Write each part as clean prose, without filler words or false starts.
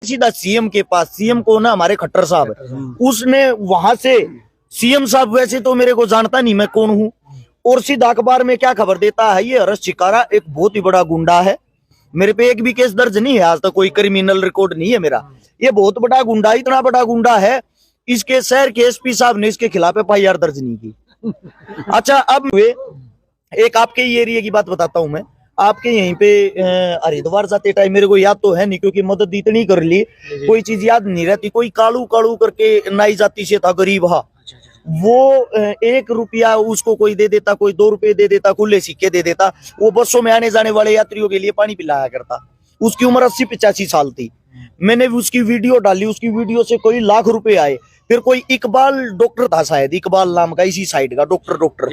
सीधा सीएम के पास, सीएम को ना हमारे खट्टर साहब, उसने वहां से सीएम साहब वैसे तो मेरे को जानता नहीं मैं कौन हूँ, और सीधा अखबार में क्या खबर देता है, ये हर्ष चिकारा एक बहुत ही बड़ा गुंडा है, मेरे पे एक भी केस दर्ज नहीं है आज तक, कोई क्रिमिनल रिकॉर्ड नहीं है मेरा, ये बहुत बड़ा गुंडा, इतना बड़ा गुंडा है, इसके शहर के एसपी साहब ने इसके खिलाफ एफआईआर दर्ज नहीं की। अच्छा, अब वे एक आपके एरिया की बात बताता हूं मैं, आपके यहीं पे हरिद्वार जाते टाइम मेरे को याद तो है नहीं क्योंकि मदद इतनी कर ली, कोई चीज याद नहीं रहती, कोई कालू कालू करके नाई जाति से था, गरीब हा, वो 1 रुपया उसको कोई दे देता, कोई 2 रुपए दे देता, खुले सिक्के दे देता, वो बसों में आने जाने वाले यात्रियों के लिए पानी पिलाया करता, उसकी उम्र 80-85 साल थी, मैंने भी उसकी वीडियो डाली, उसकी वीडियो से कोई लाख रुपए आए, फिर कोई इकबाल डॉक्टर था शायद, इकबाल नाम का, इसी साइड का डॉक्टर,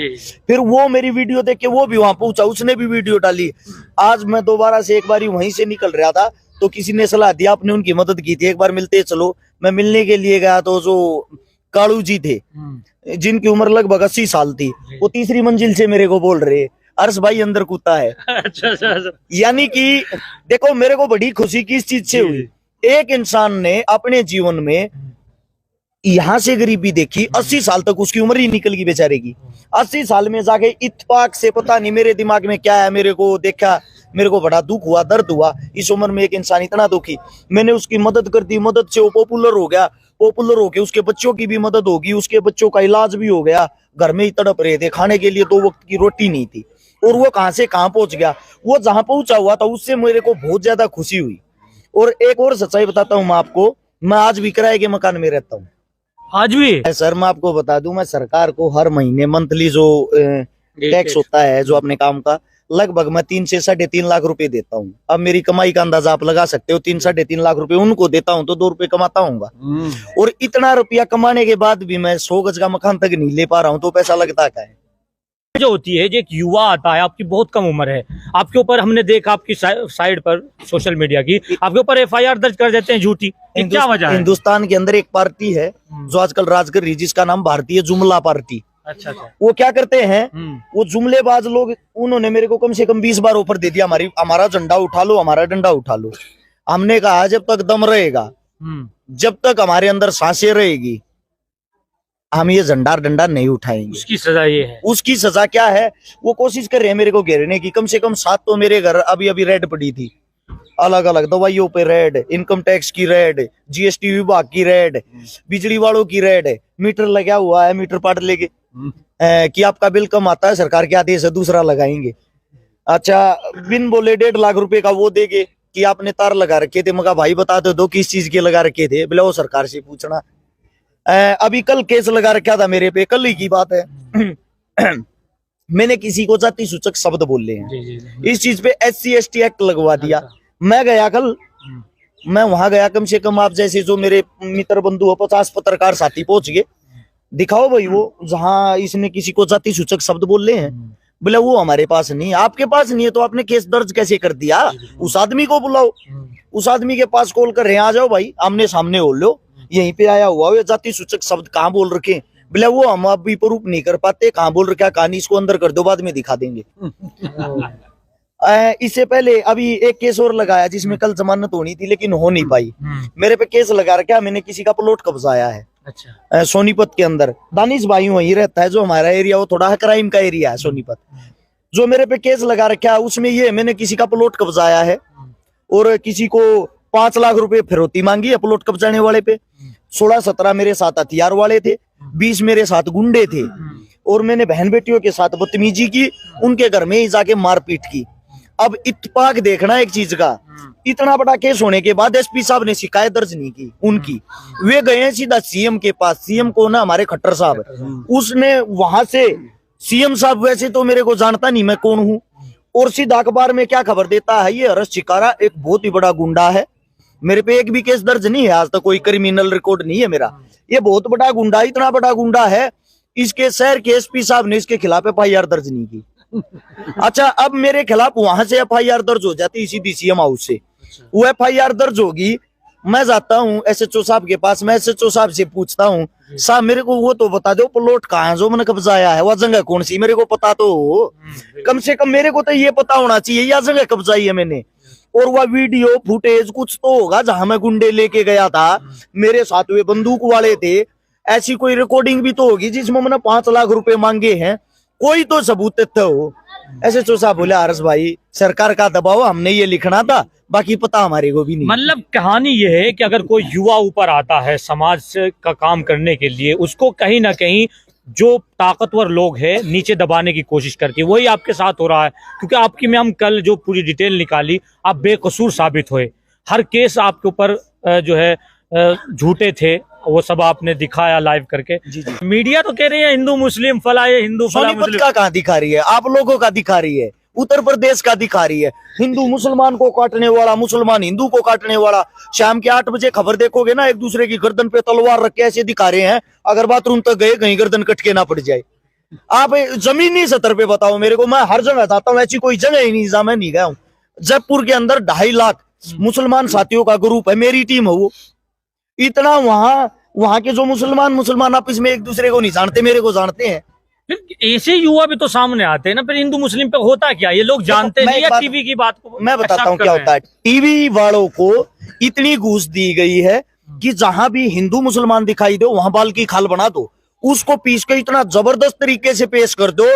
फिर वो मेरी वीडियो देख के वो भी वहां पहुंचा, उसने भी वीडियो डाली। आज मैं दोबारा से एक बार वहीं से निकल रहा था तो किसी ने सलाह दिया, आपने उनकी मदद की थी, एक बार मिलते चलो, मैं मिलने के लिए गया तो जो कालू जी थे जिनकी उम्र लगभग 80 साल थी, वो तीसरी मंजिल से मेरे को बोल रहे, अर्श भाई अंदर कुत्ता है। अच्छा। यानी कि देखो मेरे को बड़ी खुशी किस चीज से हुई, एक इंसान ने अपने जीवन में यहां से गरीबी देखी, 80 साल तक उसकी उम्र ही निकल गई बेचारे की, 80 साल में जाके इत्तेफाक से, पता नहीं मेरे दिमाग में क्या है, मेरे को देखा, मेरे को बड़ा दुख हुआ, दर्द हुआ, इस उम्र में एक इंसान इतना दुखी, मैंने उसकी मदद कर दी, मदद से वो पॉपुलर हो गया, पॉपुलर होके उसके बच्चों की भी मदद होगी, उसके बच्चों का इलाज भी हो गया, घर में ही तड़प रहे थे, खाने के लिए 2 वक्त की रोटी नहीं थी, और वो कहां से कहां पहुंच गया, वो जहां पहुंचा हुआ था उससे मेरे को बहुत ज्यादा खुशी हुई। और एक और सच्चाई बताता हूँ मैं आपको, मैं आज भी किराए के मकान में रहता हूँ, आज भी सर, मैं आपको बता दूं, मैं सरकार को हर महीने मंथली जो टैक्स होता है जो अपने काम का, लगभग मैं 3 से 3.5 लाख रुपए देता हूँ। अब मेरी कमाई का अंदाजा आप लगा सकते हो, 3-3.5 लाख रुपए उनको देता हूँ तो 2 रुपए कमाता हूँ, और इतना रुपया कमाने के बाद भी मैं 100 गज का मकान तक नहीं ले पा रहा हूँ, तो पैसा लगता क्या है। जो होती है, जो एक युवा आता है, आपकी बहुत कम उम्र है, आपके ऊपर हमने देखा आपकी साइड पर सोशल मीडिया की, आपके ऊपर एफआईआर दर्ज कर देते हैं झूठी, क्या वजह है? हिंदुस्तान के अंदर एक पार्टी है जो आजकल राज कर रही, जिसका नाम भारतीय जुमला पार्टी। अच्छा। वो क्या करते हैं, वो जुमलेबाज लोग, उन्होंने मेरे को कम से कम 20 बार ऑफर दे दिया, हमारा झंडा उठा लो, हमारा डंडा उठा लो। हमने कहा जब तक दम रहेगा, जब तक हमारे अंदर सांसें रहेगी, हम ये झंडा डंडा नहीं उठाएंगे। उसकी सजा ये है। उसकी सजा क्या है, वो कोशिश कर रहे हैं मेरे को घेरने की, कम से कम 7 तो मेरे घर अभी अभी रेड पड़ी थी, अलग अलग दवाइयों पे रेड, इनकम टैक्स की रेड, जीएसटी विभाग की रेड, बिजली वालों की रेड, मीटर लगा हुआ है, मीटर पाट लेके कि आपका बिल कम आता है, सरकार के आदेश है, दूसरा लगाएंगे। अच्छा, बिन बोले 1.5 लाख रुपए का वो देंगे कि आपने तार लगा रखे थे, मगर भाई बता दो किस चीज के लगा रखे थे, बोले वो सरकार से पूछना। अभी कल केस लगा रखा था मेरे पे, कल ही की बात है। मैंने किसी को जाति सूचक शब्द बोले हैं, इस चीज पे SC/ST एक्ट लगवा दिया। मैं गया कल, मैं वहां गया, कम से कम आप जैसे जो मेरे मित्र बंधु हो 50 पत्रकार साथी पहुंच गए, दिखाओ भाई वो जहां इसने किसी को जाति सूचक शब्द बोले हैं, बोले वो हमारे पास नहीं, आपके पास नहीं है तो आपने केस दर्ज कैसे कर दिया, उस आदमी को बुलाओ, उस आदमी के पास कॉल कर रहे हैं, आ जाओ भाई आमने सामने हो लो, यहीं पे आया हुआ ये जाति सूचक शब्द कहाँ बोल रखे, बोले वो हम अभी प्रूफ नहीं कर पाते, कहाँ बोल रखा, कहानी इसको अंदर कर दो, बाद में दिखा देंगे। इससे पहले अभी एक केस और लगाया जिसमें कल जमानत होनी थी लेकिन हो नहीं पाई, मेरे पे केस लगा रखा, मैंने किसी का प्लॉट कब्जाया है। अच्छा। सोनीपत के अंदर, दानिश भाई वहीं रहता है, जो हमारा एरिया वो थोड़ा क्राइम का एरिया है सोनीपत, जो मेरे पे केस लगा रखा है उसमें ये मैंने किसी का प्लॉट कब्जाया है और किसी को 5 लाख रुपए फिरौती मांगी है प्लॉट कब्जाने वाले पे। 16-17 मेरे साथ हथियार वाले थे, 20 मेरे साथ गुंडे थे, और मैंने बहन बेटियों के साथ बदतमीजी की, उनके घर में ही जाके मारपीट की। अब इत्तेफाक देखना एक चीज का, इतना बड़ा केस होने के बाद एसपी साहब ने शिकायत दर्ज नहीं की उनकी, वे गए सीधा सीएम के पास, सीएम को ना हमारे खट्टर साहब, उसने वहां से, सीएम साहब वैसे तो मेरे को जानता नहीं मैं कौन हूँ, और सीधा अखबार में क्या खबर देता है, ये हर्ष चिकारा एक बहुत ही बड़ा गुंडा है, मेरे पे एक भी केस दर्ज नहीं है आज तक, कोई क्रिमिनल रिकॉर्ड नहीं है मेरा, ये बहुत बड़ा गुंडा, इतना बड़ा गुंडा है, इसके शहर के एसपी साहब ने इसके खिलाफ एफआईआर दर्ज नहीं की। अच्छा, अब मेरे खिलाफ वहां से एफआईआर दर्ज हो जाती सीधी सीएम हाउस से, वो एफआईआर दर्ज होगी, मैं जाता हूँ एसएचओ साहब के पास, मैं एसएचओ साहब से पूछता हूँ, साहब मेरे को वो तो बता दो प्लॉट कहाँ है जो मैंने कब्जाया है, वह जगह कौन सी, मेरे को पता तो हो, कम से कम मेरे को तो ये पता होना चाहिए यह जगह कब्जाई है मैंने। और वह वीडियो फुटेज कुछ तो होगा जहां मैं गुंडे लेके गया था, मेरे साथ वे बंदूक वाले थे, ऐसी कोई रिकॉर्डिंग भी तो होगी जिसमें मैंने 5 लाख रुपए मांगे हैं, कोई तो सबूत तथ्य हो। ऐसे चौसा बोले हर्ष भाई सरकार का दबाव, हमने ये लिखना था, बाकी पता हमारे को भी नहीं। मतलब कहानी ये है कि अगर कोई युवा ऊपर आता है समाज का काम करने के लिए, उसको कहीं ना कहीं जो ताकतवर लोग हैं नीचे दबाने की कोशिश करती है। वही आपके साथ हो रहा है, क्योंकि आपकी में हम कल जो पूरी डिटेल निकाली, आप बेकसूर साबित हुए। हर केस आपके ऊपर जो है झूठे थे, वो सब आपने दिखाया लाइव करके। जी। मीडिया तो कह रही है हिंदू मुस्लिम फला, ये हिंदू फला सोनीपत का कहाँ दिखा रही है, आप लोगों का दिखा रही है, उत्तर प्रदेश का दिखा रही है। हिंदू मुसलमान को काटने वाला, मुसलमान हिंदू को काटने वाला। शाम के 8 बजे खबर देखोगे ना, एक दूसरे की गर्दन पे तलवार रख के ऐसे दिखा रहे हैं, अगर बाथरूम तक गए कहीं गर्दन कट के ना पड़ जाए। आप जमीनी सतर पे बताओ मेरे को, मैं हर जगह जाता हूँ, ऐसी कोई जगह ही नहीं जहां मैं नहीं गया हूँ। जयपुर के अंदर 2.5 लाख मुसलमान साथियों का ग्रुप है, मेरी टीम है वो। इतना वहां के जो मुसलमान आपस में एक दूसरे को नहीं जानते, मेरे को जानते हैं। फिर ऐसे युवा भी तो सामने आते हैं ना, फिर हिंदू मुस्लिम पे होता क्या, ये लोग जानते नहीं या टीवी की बात को मैं बताता हूँ क्या होता है। टीवी वालों को इतनी घूस दी गई है कि जहां भी हिंदू मुसलमान दिखाई दो वहां बाल की खाल बना दो, उसको पीस के इतना जबरदस्त तरीके से पेश कर दो,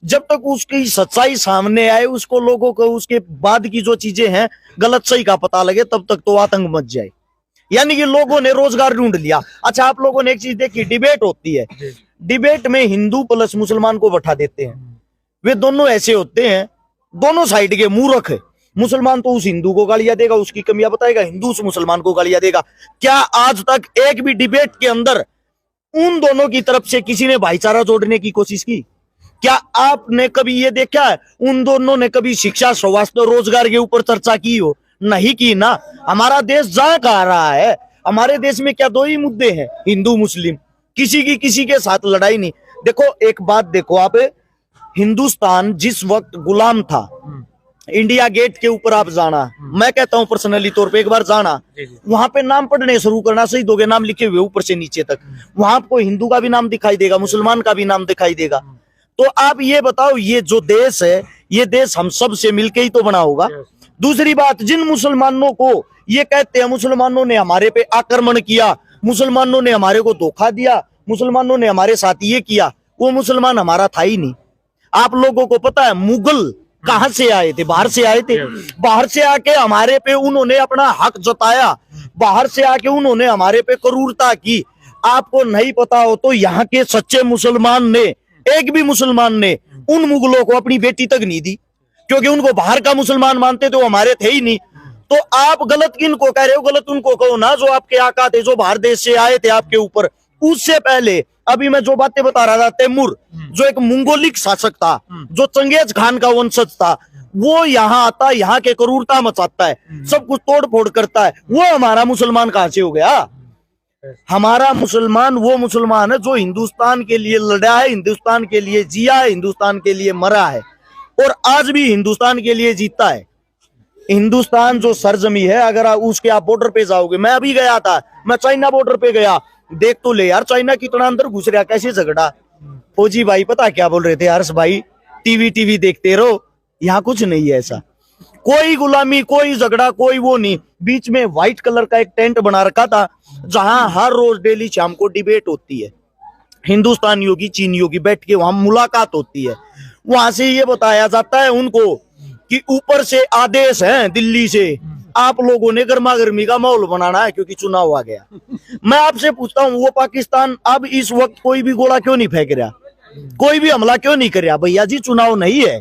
जब तक उसकी सच्चाई सामने आए, उसको लोगों को उसके बाद की जो चीजें हैं गलत सही का पता लगे, तब तक तो आतंक मच जाए। यानी कि लोगों ने रोजगार ढूंढ लिया। अच्छा, आप लोगों ने एक चीज देखी, डिबेट होती है, डिबेट में हिंदू प्लस मुसलमान को बैठा देते हैं। वे दोनों ऐसे होते हैं, दोनों साइड के मूर्ख है। मुसलमान तो उस हिंदू को गालियां देगा, उसकी कमियां बताएगा, हिंदू उस मुसलमान को गालियां देगा। क्या आज तक एक भी डिबेट के अंदर उन दोनों की तरफ से किसी ने भाईचारा जोड़ने की कोशिश की? क्या आपने कभी ये देखा है उन दोनों ने कभी शिक्षा, स्वास्थ्य, रोजगार के ऊपर चर्चा की हो? नहीं की ना। हमारा देश जहां कहा रहा है, हमारे देश में क्या 2 ही मुद्दे हैं, हिंदू मुस्लिम, किसी की किसी के साथ लड़ाई नहीं। देखो एक बात देखो आप, हिंदुस्तान जिस वक्त गुलाम था, इंडिया गेट के ऊपर आप जाना, मैं कहता हूं पर्सनली तौर पे एक बार जाना, वहां पे नाम पढ़ने शुरू करना, शहीदों के नाम लिखे हुए ऊपर से नीचे तक, वहां आपको हिंदू का भी नाम दिखाई देगा, मुसलमान का भी नाम दिखाई देगा। तो आप ये बताओ, ये जो देश है, ये देश हम सब से मिलके ही तो बना होगा। दूसरी बात, जिन मुसलमानों को ये कहते हैं मुसलमानों ने हमारे पे आक्रमण किया, मुसलमानों ने हमारे को धोखा दिया, मुसलमानों ने हमारे साथ ये किया, वो मुसलमान हमारा था ही नहीं। आप लोगों को पता है मुगल कहां से आए थे? बाहर से आए थे। बाहर से आके हमारे पे उन्होंने अपना हक जताया, बाहर से आके उन्होंने हमारे पे क्रूरता की। आपको नहीं पता हो तो यहाँ के सच्चे मुसलमान ने, एक भी मुसलमान ने उन मुगलों को अपनी बेटी तक नहीं दी, क्योंकि उनको बाहर का मुसलमान मानते थे, वो हमारे थे ही नहीं। तो आप गलत किनको कह रहे हो? गलत उनको कहो ना जो आपके आका थे, जो बाहर देश से आए थे आपके ऊपर। उससे पहले अभी मैं जो बातें बता रहा था, तैमूर जो एक मंगोलिक शासक था, जो चंगेज खान का वंशज था, वो यहाँ आता, यहाँ के क्रूरता मचाता है, सब कुछ तोड़ फोड़ करता है। वो हमारा मुसलमान कहां से हो गया? हमारा मुसलमान वो मुसलमान है जो हिंदुस्तान के लिए लड़ा है, हिंदुस्तान के लिए जिया है, हिंदुस्तान के लिए मरा है, और आज भी हिंदुस्तान के लिए जीता है। हिंदुस्तान जो सरजमी है, अगर उसके आप बॉर्डर पे जाओगे, मैं अभी गया था, मैं चाइना बॉर्डर पे गया, देख तो ले यार चाइना कितना अंदर घुस रहा, कैसे झगड़ा। फौजी भाई पता क्या बोल रहे थे, हर्ष भाई टीवी देखते रहो, यहाँ कुछ नहीं है ऐसा, कोई गुलामी, कोई झगड़ा, कोई वो नहीं। बीच में व्हाइट कलर का एक टेंट बना रखा था, जहां हर रोज डेली शाम को डिबेट होती है, हिंदुस्तान योगी चीन योगी बैठ के वहां मुलाकात होती है। वहां से ये बताया जाता है उनको कि ऊपर से आदेश है दिल्ली से, आप लोगों ने गर्मा गर्मी का माहौल बनाना है क्योंकि चुनाव आ गया। मैं आपसे पूछता हूँ, वो पाकिस्तान अब इस वक्त कोई भी गोला क्यों नहीं फेंक रहा, कोई भी हमला क्यों नहीं कर रहा? भैया जी चुनाव नहीं है,